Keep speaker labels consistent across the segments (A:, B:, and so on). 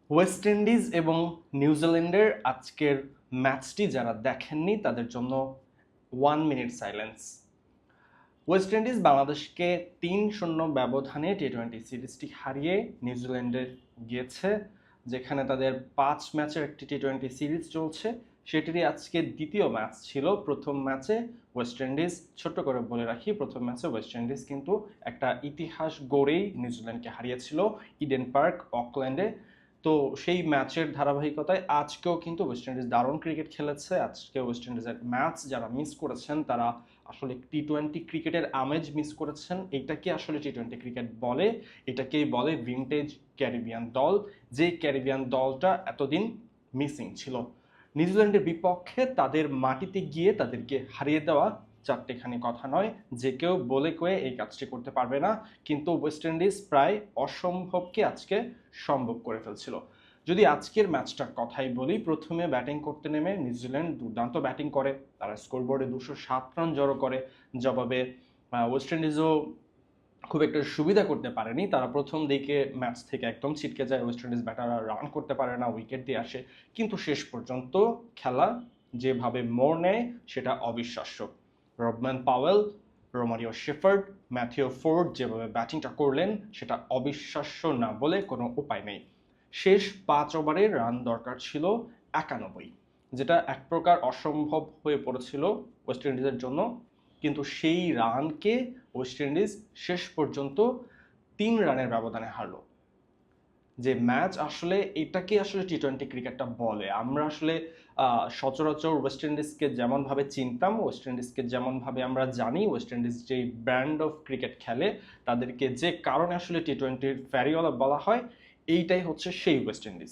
A: West Indies এবং নিউজিল্যান্ডের আজকের ম্যাচটি যারা দেখেননি তাদের জন্য 1 মিনিট সাইলেন্স। ওয়েস্ট ইন্ডিজ বাংলাদেশকে 3-0 ব্যবধানে টি-20 সিরিজটি হারিয়ে নিউজিল্যান্ডে গিয়েছে, যেখানে তাদের 5 ম্যাচের একটি টি-20 সিরিজ চলছে। সেটিরই আজকে দ্বিতীয় ম্যাচ ছিল। প্রথম ম্যাচে ওয়েস্ট ইন্ডিজ, ছোট্ট করে বলে রাখি, প্রথম ম্যাচে ওয়েস্ট ইন্ডিজ কিন্তু একটা ইতিহাস গড়েই নিউজিল্যান্ডকে হারিয়েছিল ইডেন পার্ক, অকল্যান্ডে। তো সেই ম্যাচের ধারাবাহিকতায় আজকেও কিন্তু ওয়েস্ট ইন্ডিজ দারুণ ক্রিকেট খেলেছে। আজকে ওয়েস্ট ইন্ডিজের ম্যাচ যারা মিস করেছেন তারা আসলে টি-20 ক্রিকেটের আমেজ মিস করেছেন। এটাকে আসলে টি-20 ক্রিকেট বলে, এটাকেই বলে ভিনটেজ ক্যারিবিয়ান দল, যে ক্যারিবিয়ান দলটা এতদিন মিসিং ছিল। নিউজিল্যান্ডের বিপক্ষে তাদের মাটিতে গিয়ে তাদেরকে হারিয়ে দেওয়া চারটেখানি কথা নয়, যে কেউ বলে কয়ে এই কাজটি করতে পারবে না, কিন্তু ওয়েস্ট ইন্ডিজ প্রায় অসম্ভবকে আজকে সম্ভব করে ফেলছিল। যদি আজকের ম্যাচটার কথাই বলি, প্রথমে ব্যাটিং করতে নেমে নিউজিল্যান্ড দুর্দান্ত ব্যাটিং করে, তারা স্কোরবোর্ডে 207 রান জড়ো করে। জবাবে ওয়েস্ট ইন্ডিজও খুব একটা সুবিধা করতে পারেনি। তারা প্রথম দিকে ম্যাচ থেকে একদম ছিটকে যায়, ওয়েস্ট ইন্ডিজ ব্যাটাররা রান করতে পারে না, উইকেট দিয়ে আসে। কিন্তু শেষ পর্যন্ত খেলা যেভাবে মোড় নেয় সেটা অবিশ্বাস্য। Rovman Powell, Romario shepherd, Matthew Ford যেভাবে ব্যাটিংটা করলেন সেটা অবিশ্বাস্য না বলে কোনো উপায় নেই। শেষ 5 ওভারে রান দরকার ছিল 91, যেটা এক প্রকার অসম্ভব হয়ে পড়েছিল ওয়েস্ট ইন্ডিজের জন্য। কিন্তু সেই রানকে ওয়েস্ট ইন্ডিজ শেষ পর্যন্ত 3 রানের ব্যবধানে হারলো। যে ম্যাচ, আসলে এটাকে আসলে টি-20 ক্রিকেটটা বলে। আমরা আসলে সচরাচর ওয়েস্ট ইন্ডিজকে যেমনভাবে চিনতাম, ওয়েস্ট ইন্ডিজকে যেমনভাবে আমরা জানি, ওয়েস্ট ইন্ডিজ যেই ব্র্যান্ড অফ ক্রিকেট খেলে, তাদেরকে যে কারণে আসলে টি-20 ফ্যারিওয়ালা বলা হয়, এইটাই হচ্ছে সেই ওয়েস্ট ইন্ডিজ।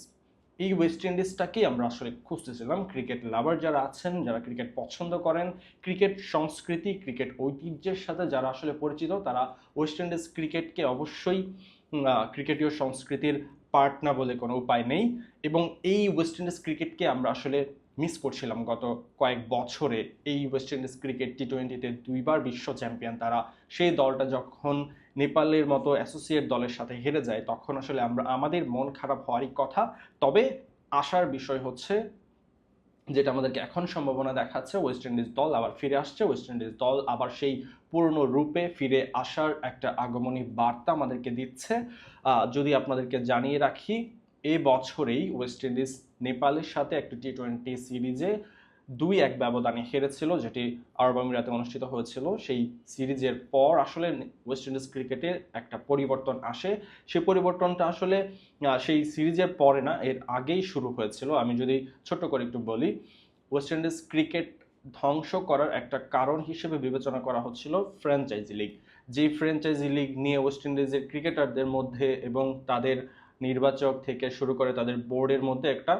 A: এই ওয়েস্ট ইন্ডিজটাকেই আমরা আসলে খুঁজতেছিলাম। ক্রিকেট লাভার যারা আছেন, যারা ক্রিকেট পছন্দ করেন, ক্রিকেট সংস্কৃতি, ক্রিকেট ঐতিহ্যের সাথে যারা আসলে পরিচিত, তারা ওয়েস্ট ইন্ডিজ ক্রিকেটকে অবশ্যই ক্রিকেটীয় সংস্কৃতির পার্ট না বলে কোনো উপায় নেই। এবং এই ওয়েস্ট ইন্ডিজ ক্রিকেটকে আমরা আসলে মিস করছিলাম গত কয়েক বছরে। এই ওয়েস্ট ইন্ডিজ ক্রিকেট টি-20-তে 2বার বিশ্ব চ্যাম্পিয়ন তারা, সেই দলটা যখন নেপালের মতো অ্যাসোসিয়েট দলের সাথে হেরে যায় তখন আসলে আমাদের মন খারাপ হওয়ারই কথা। তবে আশার বিষয় হচ্ছে, যেটা আমাদেরকে এখন সম্ভাবনা দেখাচ্ছে, ওয়েস্ট ইন্ডিজ দল আবার ফিরে আসছে, ওয়েস্ট ইন্ডিজ দল আবার সেই পুরনো রূপে ফিরে আসার একটা আগমনী বার্তা আমাদেরকে দিচ্ছে। যদি আপনাদেরকে জানিয়ে রাখি, এই বছরেই ওয়েস্ট ইন্ডিজ নেপালের সাথে একটা টি-20 সিরিজে 2-1 ব্যবধানে হেরেছিল, যেটি আরব আমিরাতে অনুষ্ঠিত হয়েছিল। সেই সিরিজের পর আসলে ওয়েস্ট ইন্ডিজ ক্রিকেটে একটা পরিবর্তন আসে। সেই পরিবর্তনটা আসলে সেই সিরিজের পরে না, এর আগেই শুরু হয়েছিল। আমি যদি ছোট্ট করে একটু বলি, ওয়েস্ট ইন্ডিজ ক্রিকেট ধ্বংস করার একটা কারণ হিসেবে বিবেচনা করা হচ্ছিল ফ্র্যাঞ্চাইজি লিগ। যেই ফ্র্যাঞ্চাইজি লিগ নিয়ে ওয়েস্ট ইন্ডিজের ক্রিকেটারদের মধ্যে এবং তাদের নির্বাচক থেকে শুরু করে তাদের বোর্ডের মধ্যে একটা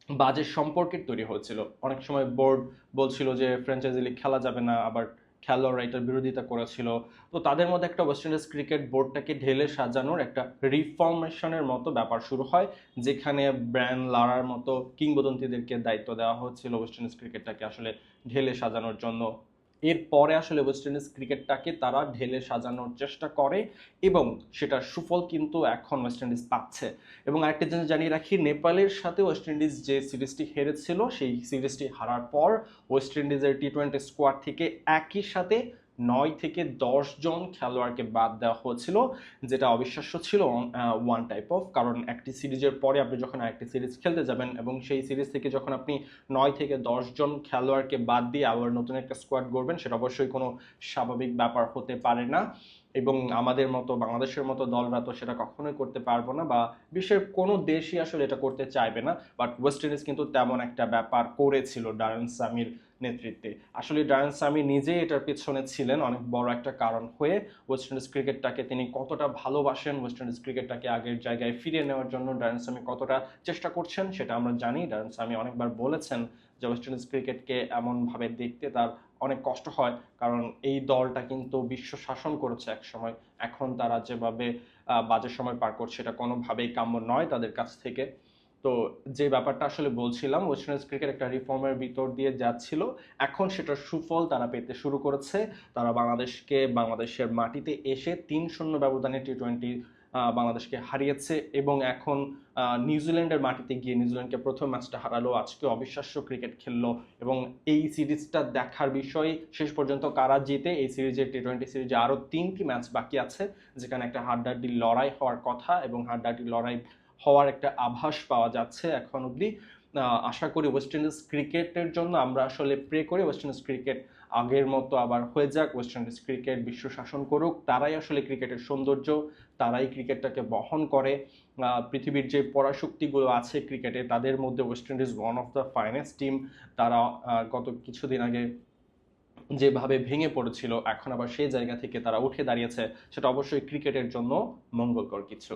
A: বাজে সম্পর্কের তৈরি হয়েছিল। অনেক সময় বোর্ড বলছিল যে ফ্র্যাঞ্চাইজি লিগ খেলা যাবে না, আবার খেলোয়াড়রা এটার বিরোধিতা করেছিল। তো তাদের মধ্যে একটা ওয়েস্ট ইন্ডিজ ক্রিকেট বোর্ডটাকে ঢেলে সাজানোর একটা রিফর্মেশনের মতো ব্যাপার শুরু হয়, যেখানে ব্র্যান লারার মতো কিংবদন্তিদেরকে দায়িত্ব দেওয়া হচ্ছিল ওয়েস্ট ইন্ডিজ ক্রিকেটটাকে আসলে ঢেলে সাজানোর জন্য। এরপরে আসলে ওয়েস্ট ইন্ডিজ ক্রিকেটটাকে তারা ঢেলে সাজানোর চেষ্টা করে এবং সেটার সুফল কিন্তু এখন ওয়েস্ট ইন্ডিজ পাচ্ছে। এবং আরেকটা জিনিস জানিয়ে রাখি, নেপালের সাথে ওয়েস্ট ইন্ডিজ যে সিরিজটি হেরেছিল, সেই সিরিজটি হারার পর ওয়েস্ট ইন্ডিজের টি-20 স্কোয়াড থেকে একই সাথে 9 থেকে 10 জন খেলোয়াড়কে বাদ দেওয়া হয়েছিল, যেটা অবিশ্বাস্য ছিল ওয়ান টাইপ অফ। কারণ একটি সিরিজের পরে আপনি যখন আরেকটি সিরিজ খেলতে যাবেন এবং সেই সিরিজ থেকে যখন আপনি 9 থেকে 10 জন খেলোয়াড়কে বাদ দিয়ে আবার নতুন একটা স্কোয়াড গড়বেন, সেটা অবশ্যই কোনো স্বাভাবিক ব্যাপার হতে পারে না। এবং আমাদের মতো, বাংলাদেশের মতো দলরা তো সেটা কখনোই করতে পারবো না, বা বিশ্বের কোনো দেশই আসলে এটা করতে চাইবে না। বাট ওয়েস্ট ইন্ডিজ কিন্তু তেমন একটা ব্যাপার করেছিল ডারেন সামির নেতৃত্বে। আসলে ডারেন সামি নিজেই এটার পেছনে ছিলেন অনেক বড় একটা কারণ হয়ে। ওয়েস্ট ইন্ডিজ ক্রিকেটটাকে তিনি কতটা ভালোবাসেন, ওয়েস্ট ইন্ডিজ ক্রিকেটটাকে আগের জায়গায় ফিরিয়ে নেওয়ার জন্য ডারেন সামি কতটা চেষ্টা করছেন সেটা আমরা জানি। ডারেন সামি অনেকবার বলেছেন যে ওয়েস্ট ইন্ডিজ ক্রিকেটকে এমনভাবে দেখতে তার অনেক কষ্ট হয়, কারণ এই দলটা কিন্তু বিশ্ব শাসন করেছে এক সময়। এখন তারা যেভাবে বাজে সময় পার করছে, এটা কোনোভাবেই কাম্য নয় তাদের কাছ থেকে। তো যে ব্যাপারটা আসলে বলছিলাম, ওয়েস্ট ইন্ডিজ ক্রিকেট একটা রিফর্মের ভিতর দিয়ে যাচ্ছিল, এখন সেটার সুফল তারা পেতে শুরু করেছে। তারা বাংলাদেশের মাটিতে এসে 3-0 ব্যবধানে টি-20 বাংলাদেশকে হারিয়েছে এবং এখন নিউজিল্যান্ডের মাটিতে গিয়ে নিউজিল্যান্ডকে প্রথম ম্যাচটা হারালো, আজকে অবিশ্বাস্য ক্রিকেট খেললো এবং এই সিরিজটা দেখার বিষয় শেষ পর্যন্ত কারা জিতে। এই সিরিজে টি-20 সিরিজে আরও 3টি ম্যাচ বাকি আছে যেখানে একটা হাড্ডাহাড্ডি লড়াই হওয়ার কথা এবং হাড্ডাহাড্ডি লড়াই হওয়ার একটা আভাস পাওয়া যাচ্ছে এখন অবধি। আশা করি ওয়েস্ট ইন্ডিজ ক্রিকেটের জন্য আমরা আসলে প্রে করি ওয়েস্ট ইন্ডিজ ক্রিকেট আগের মতো আবার হয়ে যাক, ওয়েস্ট ইন্ডিজ ক্রিকেট বিশ্ব শাসন করুক, তারাই আসলে ক্রিকেটের সৌন্দর্য, তারাই ক্রিকেটটাকে বহন করে। পৃথিবীর যে পরাশক্তিগুলো আছে ক্রিকেটে তাদের মধ্যে West Indies one of the finest team. তারা গত কিছুদিন আগে যেভাবে ভেঙে পড়েছিল এখন আবার সেই জায়গা থেকে তারা উঠে দাঁড়িয়েছে, সেটা অবশ্যই ক্রিকেটের জন্য মঙ্গলকর কিছু।